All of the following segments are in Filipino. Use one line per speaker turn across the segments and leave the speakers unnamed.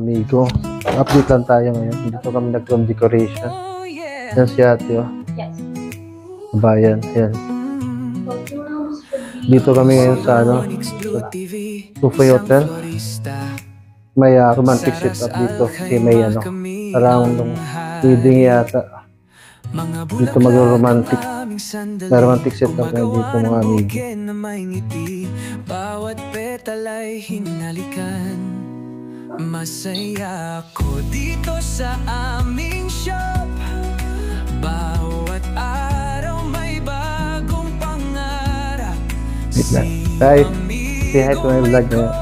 amigo. Update lang tayo ngayon. Dito kami nag-room decoration. Yan si ate, oh.
Yes.
Bayan, yan. Dito kami ngayon sa ano, Tufay Hotel. May romantic setup dito. Kasi may ano, parang wedding yata. Dito mag-romantic. May romantic setup na dito mga amigo.
Bawat petal ay hinalikan. Masaya ako dito sa aming shop. Bawat araw may bagong pangarap.
Hi! Say hi to my vlog ngayon.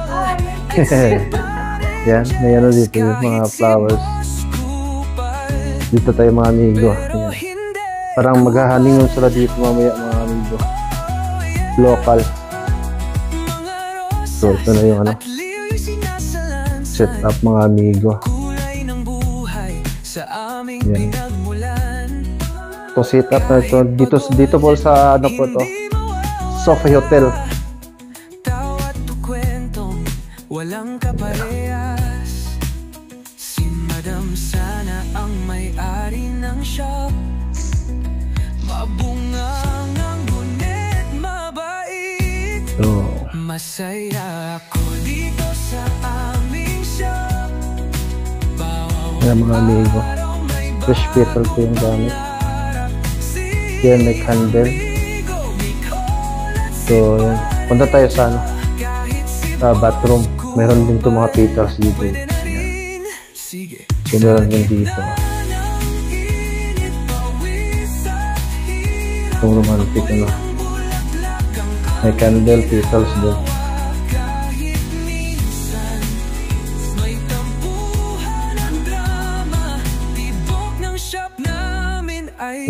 Yan, may ano dito yung mga flowers. Dito tayo mga amigo. Yan. Parang maghahaningon sila dito mamaya mga amigo. Local. So ito na yung ano, set up mga amigo. Yan. Ito set up na ito. Dito po sa ano po to, Tufay Hotel.
Walang kaparehas. Si Madam sana ang may-ari ng shop. Mabungangang ngunit mabait. Masaya ako dito sa aming shop.
Yan mga amigo. Fresh petal ko yung gamit. Yan may candle. So yan. Punta tayo sa ano, sa bathroom. Meron din itong mga petals dito. Yan. So meron din dito. Itong romantic ano. May candle, petals din. So,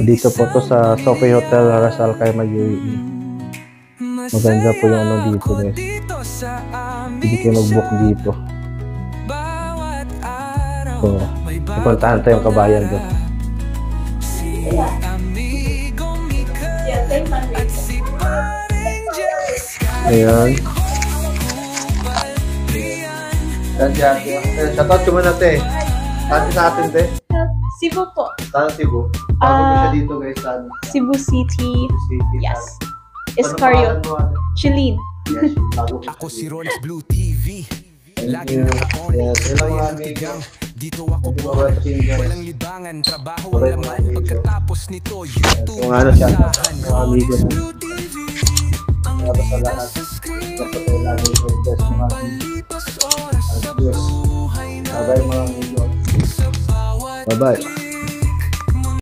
dito po to sa Tufay Hotel, Ras Al Khaimah, UAE. Maganda po yung ano dito guys. Hindi kayo mag-book dito. So, pupuntahan tayong kabayan doon. Ayan. Shoutout ko muna te. Saan sa atin te?
Cebu po.
Saan Cebu? Bago mo siya dito guys. Saan?
Cebu City. Yes.
Iscario.
Chilin.
Yes, bago mo
Ako si Rolex Blue TV. Lagi
Yes,
nakakon tigang. Dito ako buhay. Walang libangan, trabaho ang laman. Pagkatapos nito, YouTube.
Kung ano siya, mga amigo na. Para sa lahat. Kapatay lagi ko best mga amigo. Bye-bye mga amigo. Bye-bye.